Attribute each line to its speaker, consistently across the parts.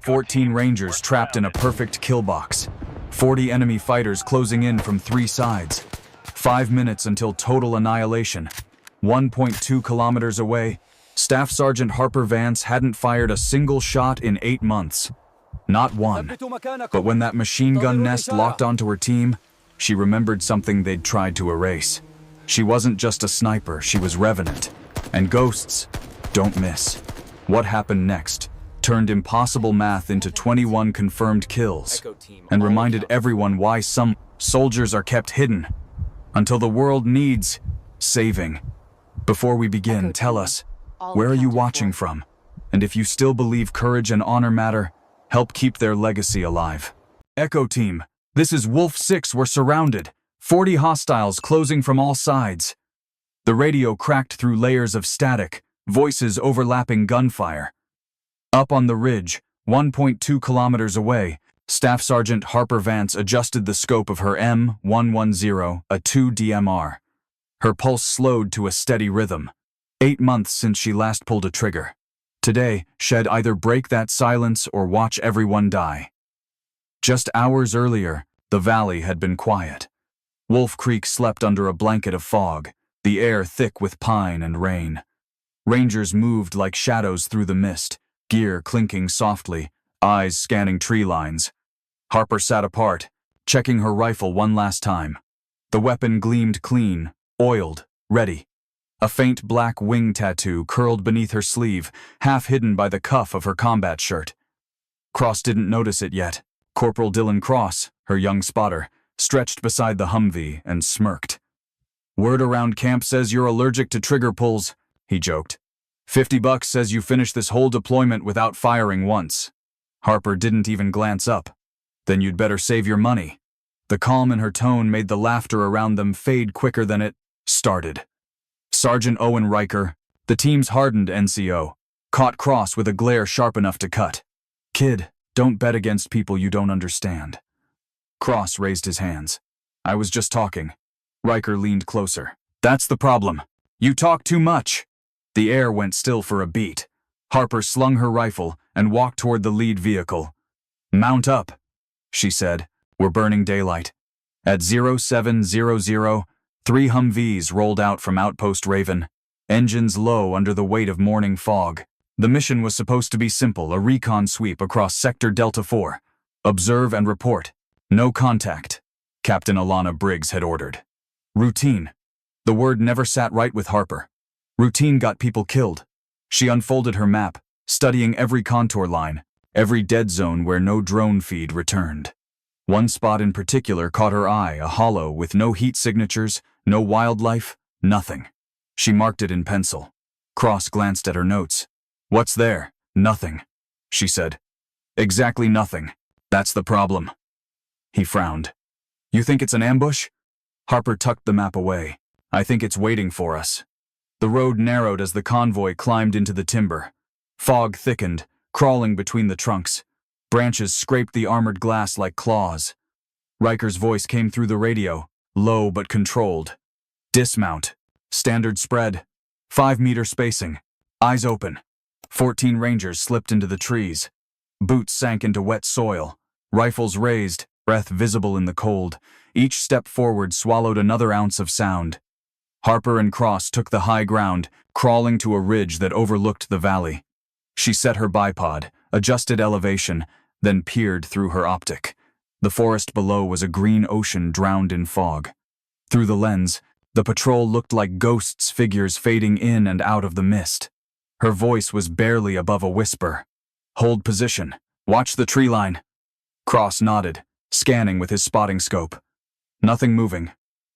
Speaker 1: 14 Rangers trapped in a perfect kill box. 40 enemy fighters closing in from 3 sides. 5 minutes until total annihilation. 1.2 kilometers away, Staff Sergeant Harper Vance hadn't fired a single shot in 8 months. Not one. But when that machine gun nest locked onto her team, she remembered something they'd tried to erase. She wasn't just a sniper, she was Revenant. And ghosts don't miss. What happened next turned impossible math into 21 confirmed kills, and reminded everyone why some soldiers are kept hidden until the world needs saving. Before we begin, tell us, where are you watching from? And if you still believe courage and honor matter, help keep their legacy alive. Echo Team, this is Wolf 6, we're surrounded. 40 hostiles closing from all sides. The radio cracked through layers of static, voices overlapping gunfire. Up on the ridge, 1.2 kilometers away, Staff Sergeant Harper Vance adjusted the scope of her M110, a 2 DMR. Her pulse slowed to a steady rhythm. 8 months since she last pulled a trigger. Today, she'd either break that silence or watch everyone die. Just hours earlier, the valley had been quiet. Wolf Creek slept under a blanket of fog, the air thick with pine and rain. Rangers moved like shadows through the mist, gear clinking softly, eyes scanning tree lines. Harper sat apart, checking her rifle one last time. The weapon gleamed clean, oiled, ready. A faint black wing tattoo curled beneath her sleeve, half hidden by the cuff of her combat shirt. Cross didn't notice it yet. Corporal Dylan Cross, her young spotter, stretched beside the Humvee and smirked. "Word around camp says you're allergic to trigger pulls," he joked. $50 says you finished this whole deployment without firing once. Harper didn't even glance up. "Then you'd better save your money." The calm in her tone made the laughter around them fade quicker than it started. Sergeant Owen Riker, the team's hardened NCO, caught Cross with a glare sharp enough to cut. "Kid, don't bet against people you don't understand." Cross raised his hands. "I was just talking." Riker leaned closer. "That's the problem. You talk too much." The air went still for a beat. Harper slung her rifle and walked toward the lead vehicle. "Mount up," she said. "We're burning daylight." At 0700, 3 Humvees rolled out from Outpost Raven, engines low under the weight of morning fog. The mission was supposed to be simple, a recon sweep across Sector Delta 4. Observe and report. No contact, Captain Alana Briggs had ordered. Routine. The word never sat right with Harper. Routine got people killed. She unfolded her map, studying every contour line, every dead zone where no drone feed returned. One spot in particular caught her eye, a hollow with no heat signatures, no wildlife, nothing. She marked it in pencil. Cross glanced at her notes. "What's there?" "Nothing," she said. "Exactly nothing. That's the problem." He frowned. "You think it's an ambush?" Harper tucked the map away. "I think it's waiting for us." The road narrowed as the convoy climbed into the timber. Fog thickened, crawling between the trunks. Branches scraped the armored glass like claws. Riker's voice came through the radio, low but controlled. "Dismount. Standard spread. 5-meter spacing. Eyes open." 14 Rangers slipped into the trees. Boots sank into wet soil. Rifles raised, breath visible in the cold. Each step forward swallowed another ounce of sound. Harper and Cross took the high ground, crawling to a ridge that overlooked the valley. She set her bipod, adjusted elevation, then peered through her optic. The forest below was a green ocean drowned in fog. Through the lens, the patrol looked like ghosts, figures fading in and out of the mist. Her voice was barely above a whisper. "Hold position. Watch the tree line." Cross nodded, scanning with his spotting scope. "Nothing moving.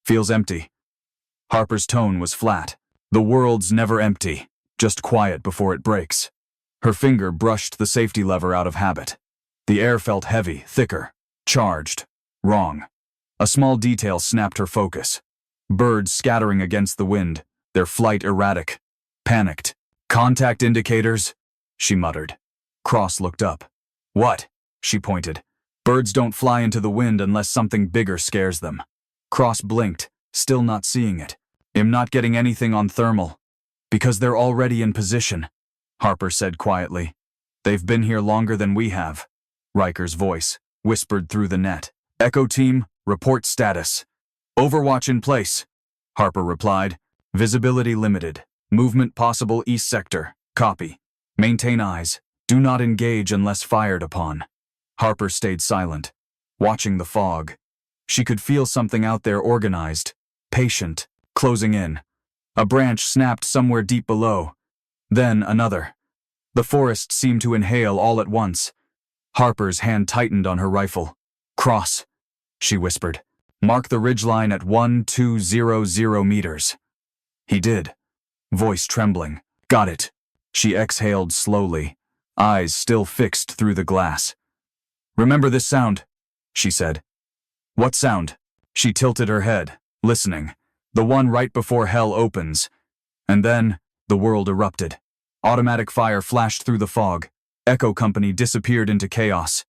Speaker 1: Feels empty." Harper's tone was flat. "The world's never empty, just quiet before it breaks." Her finger brushed the safety lever out of habit. The air felt heavy, thicker, charged. Wrong. A small detail snapped her focus. Birds scattering against the wind, their flight erratic. Panicked. "Contact indicators," she muttered. Cross looked up. "What?" she pointed. "Birds don't fly into the wind unless something bigger scares them." Cross blinked, still not seeing it. "I'm not getting anything on thermal." "Because they're already in position," Harper said quietly. They've been here longer than we have. Riker's voice whispered through the net. Echo team, report status. Overwatch in place, Harper replied. Visibility limited. Movement possible east sector. Copy. Maintain eyes. Do not engage unless fired upon. Harper stayed silent, watching the fog. She could feel something out there organized, patient, closing in. A branch snapped somewhere deep below. Then another. The forest seemed to inhale all at once. Harper's hand tightened on her rifle. Cross, she whispered. Mark the ridgeline at 1200 meters. He did, voice trembling. Got it. She exhaled slowly, eyes still fixed through the glass. Remember this sound, she said. What sound? She tilted her head, listening. The one right before hell opens. And then, the world erupted. Automatic fire flashed through the fog. Echo Company disappeared into chaos.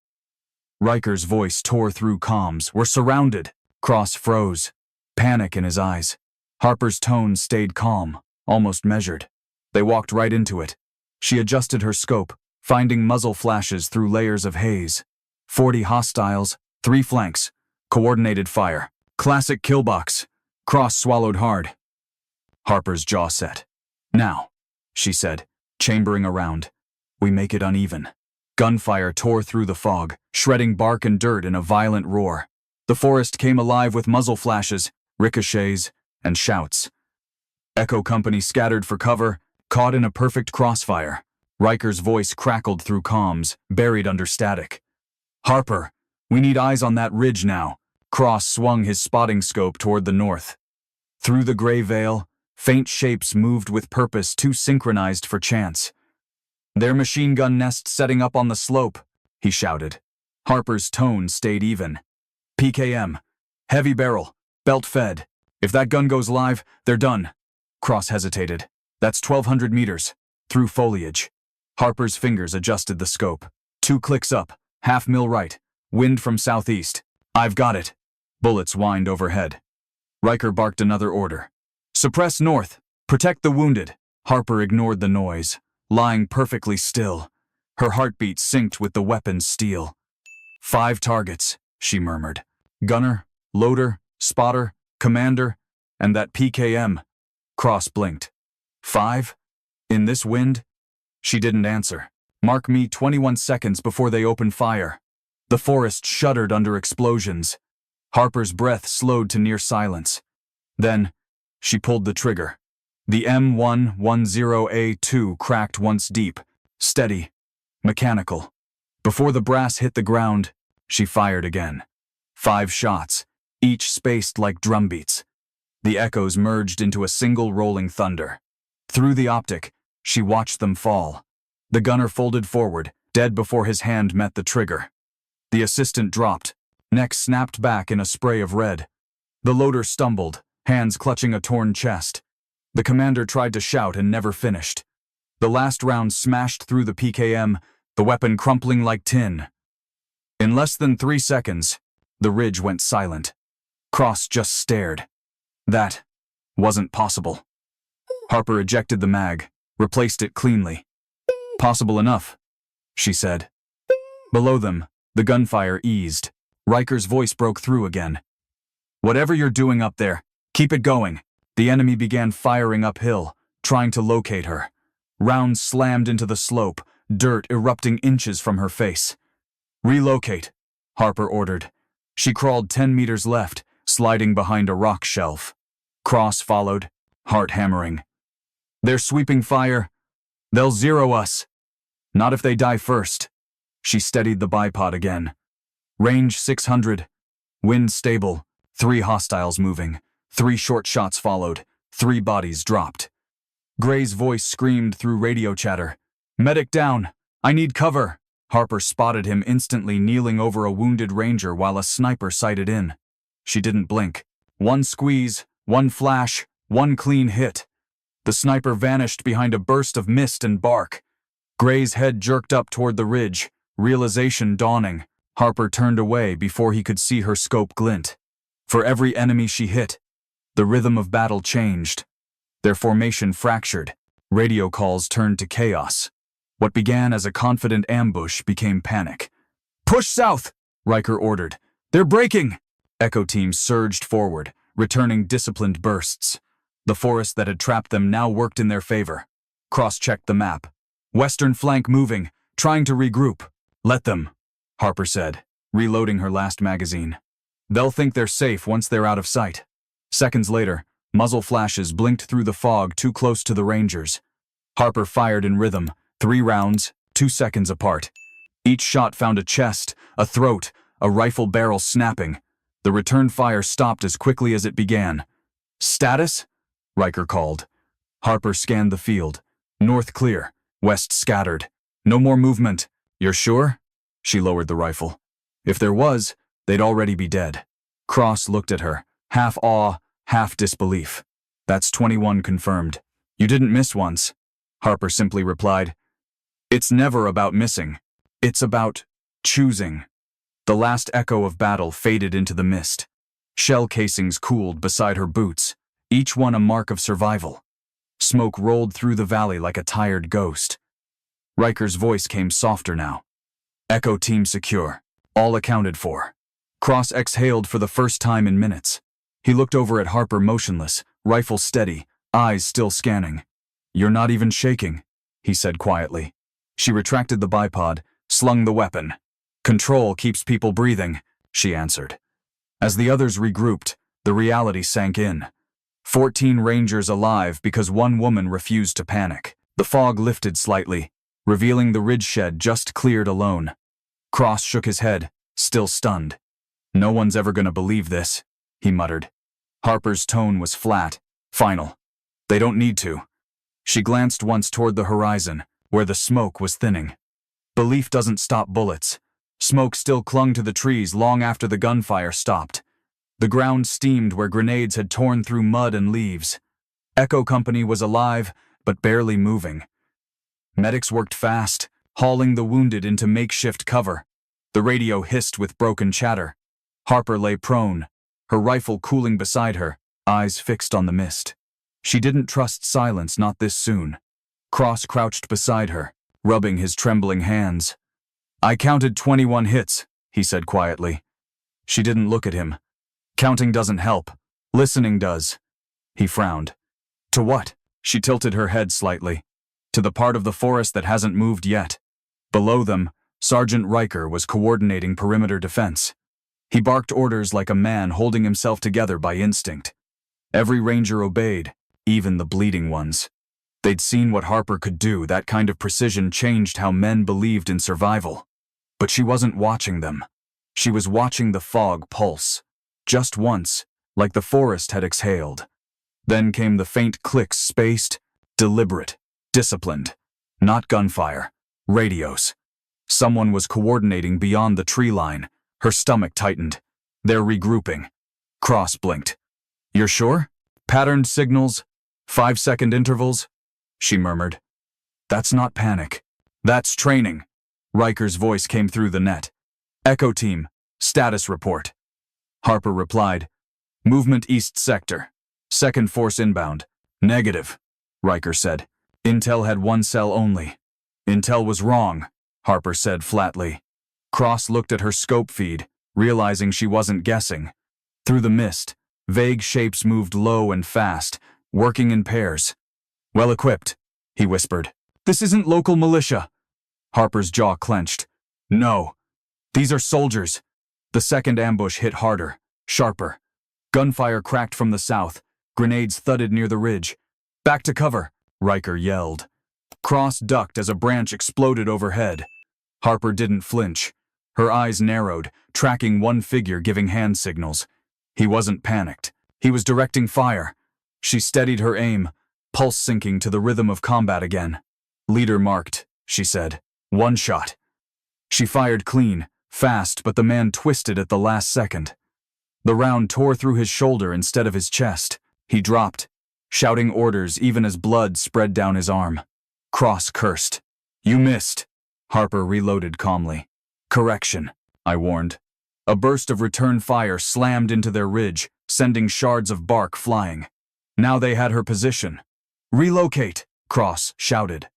Speaker 1: Riker's voice tore through comms. We're surrounded. Cross froze, panic in his eyes. Harper's tone stayed calm, almost measured. They walked right into it. She adjusted her scope, finding muzzle flashes through layers of haze. 40 hostiles, 3 flanks. Coordinated fire. Classic killbox. Cross swallowed hard. Harper's jaw set. Now, she said, chambering around. We make it uneven. Gunfire tore through the fog, shredding bark and dirt in a violent roar. The forest came alive with muzzle flashes, ricochets, and shouts. Echo Company scattered for cover, caught in a perfect crossfire. Riker's voice crackled through comms, buried under static. Harper, we need eyes on that ridge now. Cross swung his spotting scope toward the north. Through the gray veil, faint shapes moved with purpose too synchronized for chance. Their machine gun nest setting up on the slope, he shouted. Harper's tone stayed even. PKM. Heavy barrel. Belt fed. If that gun goes live, they're done. Cross hesitated. That's 1,200 meters. Through foliage. Harper's fingers adjusted the scope. 2 clicks up. Half mil right. Wind from southeast. I've got it. Bullets whined overhead. Riker barked another order. Suppress north. Protect the wounded. Harper ignored the noise, lying perfectly still. Her heartbeat synced with the weapon's steel. 5 targets, she murmured. Gunner, loader, spotter, commander, and that PKM. Cross blinked. 5? In this wind? She didn't answer. Mark me 21 seconds before they open fire. The forest shuddered under explosions. Harper's breath slowed to near silence. Then, she pulled the trigger. The M110A2 cracked once deep, steady, mechanical. Before the brass hit the ground, she fired again. 5 shots, each spaced like drumbeats. The echoes merged into a single rolling thunder. Through the optic, she watched them fall. The gunner folded forward, dead before his hand met the trigger. The assistant dropped, neck snapped back in a spray of red. The loader stumbled, hands clutching a torn chest. The commander tried to shout and never finished. The last round smashed through the PKM, the weapon crumpling like tin. In less than 3 seconds, the ridge went silent. Cross just stared. That wasn't possible. Harper ejected the mag, replaced it cleanly. Possible enough, she said. Below them, the gunfire eased. Riker's voice broke through again. Whatever you're doing up there, keep it going. The enemy began firing uphill, trying to locate her. Rounds slammed into the slope, dirt erupting inches from her face. Relocate, Harper ordered. She crawled 10 meters left, sliding behind a rock shelf. Cross followed, heart hammering. They're sweeping fire. They'll zero us. Not if they die first. She steadied the bipod again. Range 600. Wind stable. 3 hostiles moving. 3 short shots followed. 3 bodies dropped. Gray's voice screamed through radio chatter. Medic down. I need cover. Harper spotted him instantly kneeling over a wounded ranger while a sniper sighted in. She didn't blink. 1 squeeze, 1 flash, 1 clean hit. The sniper vanished behind a burst of mist and bark. Gray's head jerked up toward the ridge, realization dawning. Harper turned away before he could see her scope glint. For every enemy she hit, the rhythm of battle changed. Their formation fractured. Radio calls turned to chaos. What began as a confident ambush became panic. "Push south!" Riker ordered. "They're breaking!" Echo teams surged forward, returning disciplined bursts. The forest that had trapped them now worked in their favor. Cross-checked the map. "Western flank moving, trying to regroup." "Let them," Harper said, reloading her last magazine. "They'll think they're safe once they're out of sight." Seconds later, muzzle flashes blinked through the fog too close to the Rangers. Harper fired in rhythm, 3 rounds, 2 seconds apart. Each shot found a chest, a throat, a rifle barrel snapping. The return fire stopped as quickly as it began. "Status?" Riker called. Harper scanned the field. North clear, west scattered. "No more movement." "You're sure?" She lowered the rifle. If there was, they'd already be dead. Cross looked at her, half awe, half disbelief. "That's 21 confirmed. You didn't miss once." Harper simply replied, "It's never about missing. It's about choosing." The last echo of battle faded into the mist. Shell casings cooled beside her boots, each one a mark of survival. Smoke rolled through the valley like a tired ghost. Riker's voice came softer now. "Echo team secure. All accounted for." Cross exhaled for the first time in minutes. He looked over at Harper motionless, rifle steady, eyes still scanning. "You're not even shaking," he said quietly. She retracted the bipod, slung the weapon. "Control keeps people breathing," she answered. As the others regrouped, the reality sank in. 14 Rangers alive because one woman refused to panic. The fog lifted slightly, revealing the ridge shed just cleared alone. Cross shook his head, still stunned. "No one's ever gonna believe this," he muttered. Harper's tone was flat, final. "They don't need to." She glanced once toward the horizon, where the smoke was thinning. Belief doesn't stop bullets. Smoke still clung to the trees long after the gunfire stopped. The ground steamed where grenades had torn through mud and leaves. Echo Company was alive, but barely moving. Medics worked fast, hauling the wounded into makeshift cover. The radio hissed with broken chatter. Harper lay prone, her rifle cooling beside her, eyes fixed on the mist. She didn't trust silence, not this soon. Cross crouched beside her, rubbing his trembling hands. "I counted 21 hits," he said quietly. She didn't look at him. "Counting doesn't help. Listening does." He frowned. "To what?" She tilted her head slightly. "To the part of the forest that hasn't moved yet." Below them, Sergeant Riker was coordinating perimeter defense. He barked orders like a man holding himself together by instinct. Every Ranger obeyed, even the bleeding ones. They'd seen what Harper could do. That kind of precision changed how men believed in survival. But she wasn't watching them. She was watching the fog pulse. Just once, like the forest had exhaled. Then came the faint clicks, spaced, deliberate, disciplined. Not gunfire, radios. Someone was coordinating beyond the tree line. Her stomach tightened. "They're regrouping." Cross blinked. "You're sure? Patterned signals? 5-second intervals?" She murmured. "That's not panic. That's training." Riker's voice came through the net. "Echo team, status report." Harper replied, "Movement east sector. Second force inbound." "Negative," Riker said. "Intel had 1 cell only." "Intel was wrong," Harper said flatly. Cross looked at her scope feed, realizing she wasn't guessing. Through the mist, vague shapes moved low and fast, working in pairs. "Well equipped," he whispered. "This isn't local militia." Harper's jaw clenched. "No. These are soldiers." The second ambush hit harder, sharper. Gunfire cracked from the south. Grenades thudded near the ridge. "Back to cover," Riker yelled. Cross ducked as a branch exploded overhead. Harper didn't flinch. Her eyes narrowed, tracking one figure giving hand signals. He wasn't panicked. He was directing fire. She steadied her aim, pulse sinking to the rhythm of combat again. "Leader marked," she said. "1 shot." She fired clean, fast, but the man twisted at the last second. The round tore through his shoulder instead of his chest. He dropped, shouting orders even as blood spread down his arm. Cross cursed. "You missed." Harper reloaded calmly. "Correction," I warned. A burst of return fire slammed into their ridge, sending shards of bark flying. Now they had her position. "Relocate," Cross shouted.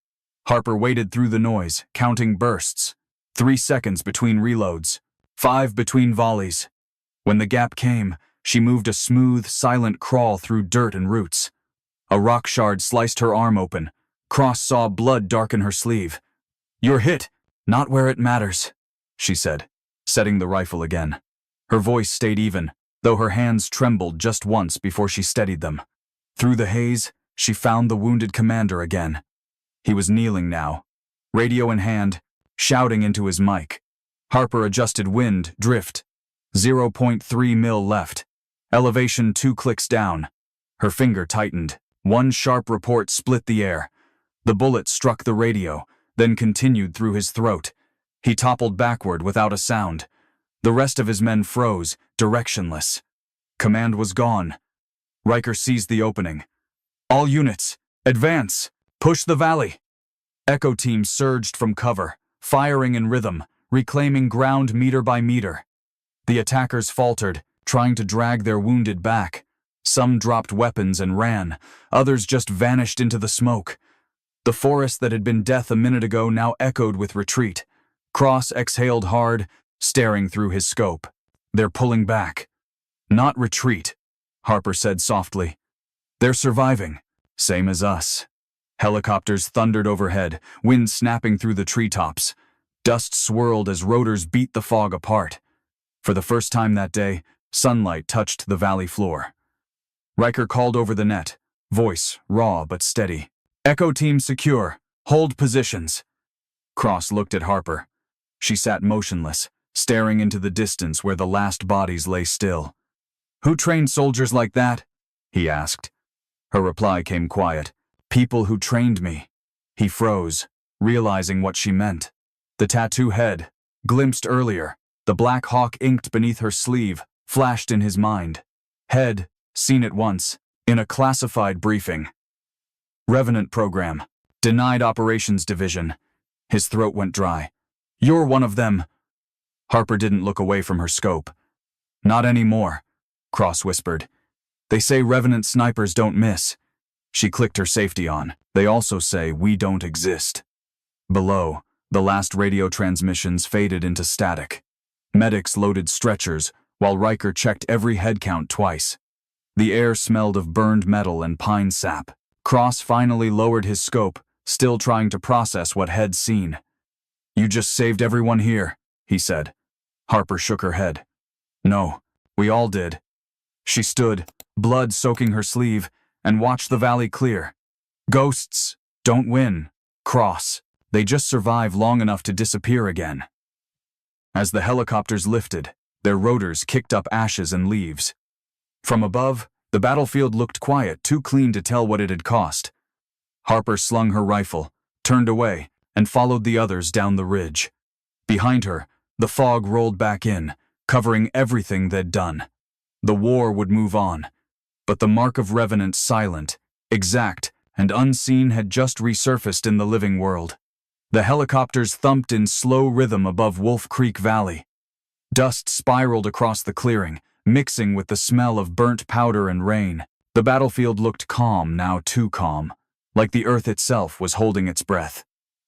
Speaker 1: Harper waded through the noise, counting bursts. 3 seconds between reloads. 5 between volleys. When the gap came, she moved a smooth, silent crawl through dirt and roots. A rock shard sliced her arm open. Cross saw blood darken her sleeve. "You're hit, not where it matters," she said, setting the rifle again. Her voice stayed even, though her hands trembled just once before she steadied them. Through the haze, she found the wounded commander again. He was kneeling now, radio in hand, shouting into his mic. Harper adjusted wind, drift. 0.3 mil left. Elevation 2 clicks down. Her finger tightened. One sharp report split the air. The bullet struck the radio, then continued through his throat. He toppled backward without a sound. The rest of his men froze, directionless. Command was gone. Riker seized the opening. "All units, advance! Push the valley!" Echo teams surged from cover, firing in rhythm, reclaiming ground meter by meter. The attackers faltered, trying to drag their wounded back. Some dropped weapons and ran, others just vanished into the smoke. The forest that had been death a minute ago now echoed with retreat. Cross exhaled hard, staring through his scope. "They're pulling back." "Not retreat," Harper said softly. "They're surviving, same as us." Helicopters thundered overhead, wind snapping through the treetops. Dust swirled as rotors beat the fog apart. For the first time that day, sunlight touched the valley floor. Riker called over the net, voice raw but steady. "Echo team secure. Hold positions." Cross looked at Harper. She sat motionless, staring into the distance where the last bodies lay still. "Who trained soldiers like that?" he asked. Her reply came quiet. "People who trained me." He froze, realizing what she meant. The tattoo head, glimpsed earlier, the black hawk inked beneath her sleeve, flashed in his mind. Head, seen it once, in a classified briefing. Revenant program, denied operations division. His throat went dry. "You're one of them." Harper didn't look away from her scope. "Not anymore," Cross whispered. "They say Revenant snipers don't miss." She clicked her safety on. "They also say we don't exist." Below, the last radio transmissions faded into static. Medics loaded stretchers, while Riker checked every head count twice. The air smelled of burned metal and pine sap. Cross finally lowered his scope, still trying to process what Head'd seen. "You just saved everyone here," he said. Harper shook her head. "No, we all did." She stood, blood soaking her sleeve, and watched the valley clear. "Ghosts don't win, Cross. They just survive long enough to disappear again." As the helicopters lifted, their rotors kicked up ashes and leaves. From above, the battlefield looked quiet, too clean to tell what it had cost. Harper slung her rifle, turned away, and followed the others down the ridge. Behind her, the fog rolled back in, covering everything they'd done. The war would move on, but the mark of Revenant, silent, exact, and unseen, had just resurfaced in the living world. The helicopters thumped in slow rhythm above Wolf Creek Valley. Dust spiraled across the clearing, mixing with the smell of burnt powder and rain. The battlefield looked calm, now too calm, like the earth itself was holding its breath.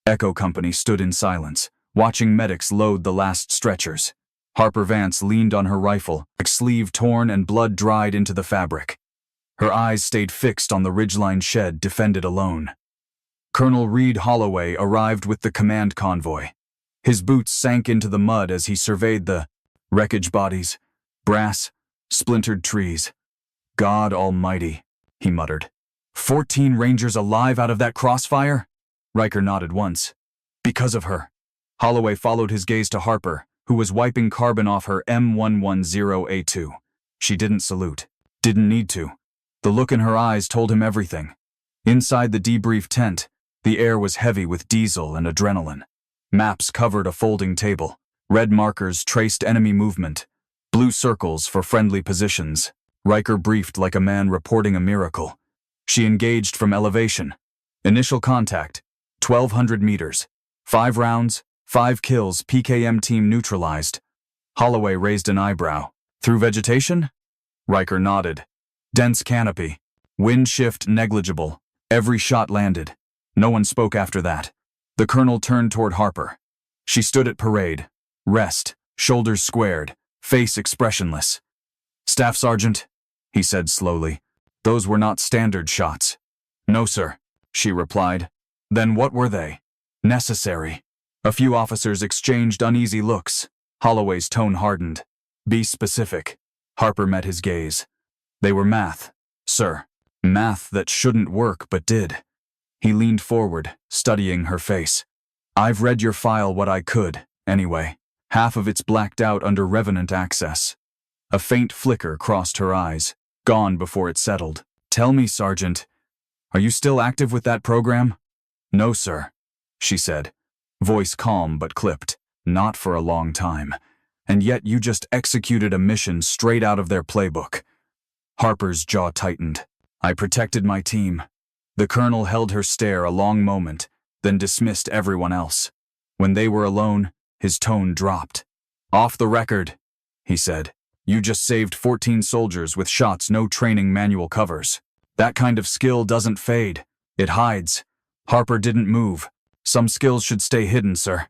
Speaker 1: Echo Company stood in silence, watching medics load the last stretchers. Harper Vance leaned on her rifle, sleeve torn and blood dried into the fabric. Her eyes stayed fixed on the ridgeline shed defended alone. Colonel Reed Holloway arrived with the command convoy. His boots sank into the mud as he surveyed the wreckage bodies, brass, splintered trees. "God almighty," he muttered. 14 Rangers alive out of that crossfire?" Riker nodded once. "Because of her." Holloway followed his gaze to Harper, who was wiping carbon off her M110A2. She didn't salute. Didn't need to. The look in her eyes told him everything. Inside the debrief tent, the air was heavy with diesel and adrenaline. Maps covered a folding table. Red markers traced enemy movement. Blue circles for friendly positions. Riker briefed like a man reporting a miracle. She engaged from elevation. Initial contact, 1,200 meters. 5 rounds, 5 kills, PKM team neutralized. Holloway raised an eyebrow. "Through vegetation?" Riker nodded. "Dense canopy. Wind shift negligible. Every shot landed. No one spoke after that. The colonel turned toward Harper. She stood at parade, rest, shoulders squared, face expressionless. "Staff Sergeant," he said slowly, "those were not standard shots." "No, sir," she replied. "Then what were they?" "Necessary." A few officers exchanged uneasy looks. Holloway's tone hardened. "Be specific." Harper met his gaze. "They were math, sir. Math that shouldn't work but did." He leaned forward, studying her face. "I've read your file what I could, anyway. Half of it's blacked out under revenant access." A faint flicker crossed her eyes, gone before it settled. "Tell me, Sergeant, are you still active with that program?" "No, sir," she said, voice calm but clipped. "Not for a long time. And yet you just executed a mission straight out of their playbook." Harper's jaw tightened. "I protected my team." The colonel held her stare a long moment, then dismissed everyone else. When they were alone, his tone dropped. "Off the record," he said. "You just saved 14 soldiers with shots no training manual covers. That kind of skill doesn't fade. It hides." Harper didn't move. "Some skills should stay hidden, sir."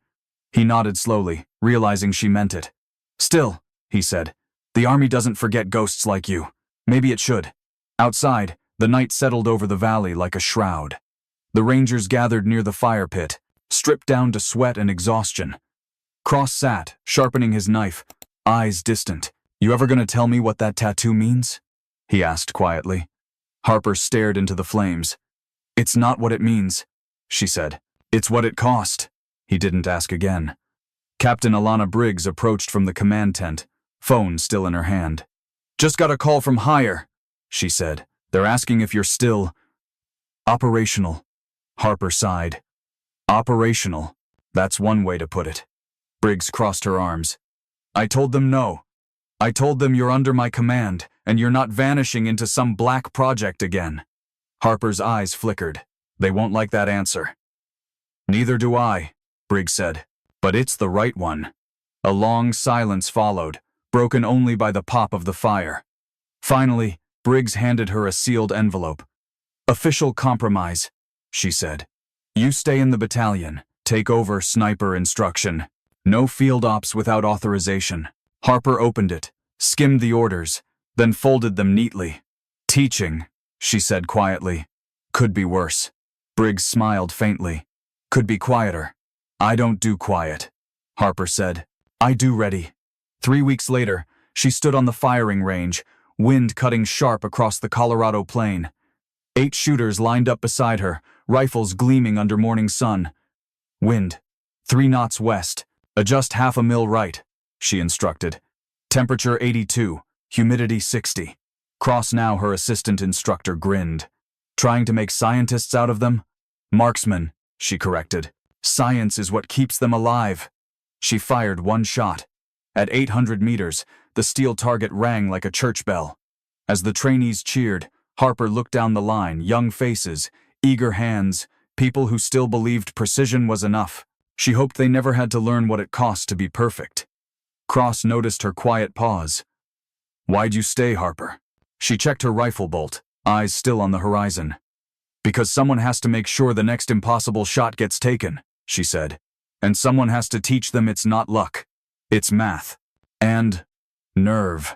Speaker 1: He nodded slowly, realizing she meant it. "Still," he said, "the army doesn't forget ghosts like you. Maybe it should." Outside, the night settled over the valley like a shroud. The rangers gathered near the fire pit, stripped down to sweat and exhaustion. Cross sat, sharpening his knife, eyes distant. "You ever gonna tell me what that tattoo means?" he asked quietly. Harper stared into the flames. "It's not what it means," she said. "It's what it cost." He didn't ask again. Captain Alana Briggs approached from the command tent, phone still in her hand. "Just got a call from higher," she said. "They're asking if you're still operational." Harper sighed. "Operational. That's one way to put it." Briggs crossed her arms. "I told them no. I told them you're under my command, and you're not vanishing into some black project again." Harper's eyes flickered. "They won't like that answer." "Neither do I," Briggs said. "But it's the right one." A long silence followed, broken only by the pop of the fire. Finally, Briggs handed her a sealed envelope. "Official compromise," she said. "You stay in the battalion. Take over sniper instruction. No field ops without authorization." Harper opened it, skimmed the orders, then folded them neatly. "Teaching," she said quietly. "Could be worse." Briggs smiled faintly. "Could be quieter." "I don't do quiet," Harper said. "I do ready." 3 weeks later, she stood on the firing range, wind cutting sharp across the Colorado plain. 8 shooters lined up beside her, rifles gleaming under morning sun. "Wind, 3 knots west, adjust half a mil right," she instructed. "Temperature 82, humidity 60. Cross now," her assistant instructor grinned. "Trying to make scientists out of them?" "Marksmen," she corrected. "Science is what keeps them alive." She fired 1 shot. At 800 meters, the steel target rang like a church bell. As the trainees cheered, Harper looked down the line, young faces, eager hands, people who still believed precision was enough. She hoped they never had to learn what it cost to be perfect. Cross noticed her quiet pause. "Why'd you stay, Harper?" She checked her rifle bolt, eyes still on the horizon. "Because someone has to make sure the next impossible shot gets taken," she said. "And someone has to teach them it's not luck. It's math. And nerve."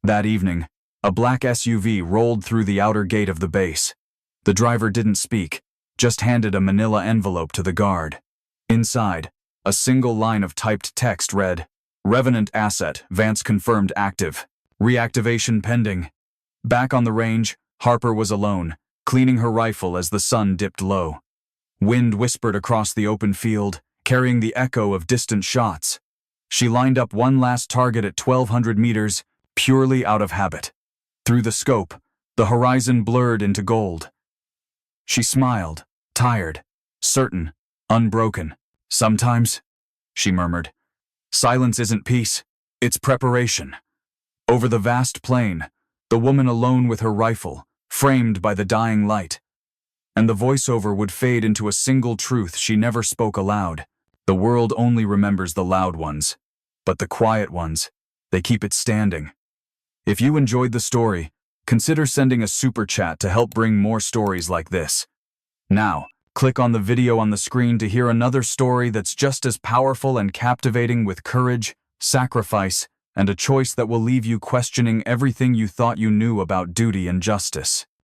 Speaker 1: That evening, a black SUV rolled through the outer gate of the base. The driver didn't speak, just handed a manila envelope to the guard. Inside, a single line of typed text read, "Revenant asset, Vance confirmed active. Reactivation pending." Back on the range, Harper was alone, cleaning her rifle as the sun dipped low. Wind whispered across the open field, carrying the echo of distant shots. She lined up one last target at 1,200 meters, purely out of habit. Through the scope, the horizon blurred into gold. She smiled, tired, certain, unbroken. "Sometimes," she murmured, "silence isn't peace, it's preparation." Over the vast plain, the woman alone with her rifle, framed by the dying light. And the voiceover would fade into a single truth she never spoke aloud. The world only remembers the loud ones. But the quiet ones, they keep it standing. If you enjoyed the story, consider sending a super chat to help bring more stories like this. Now, Click on the video on the screen to hear another story that's just as powerful and captivating, with courage, sacrifice, and a choice that will leave you questioning everything you thought you knew about duty and justice.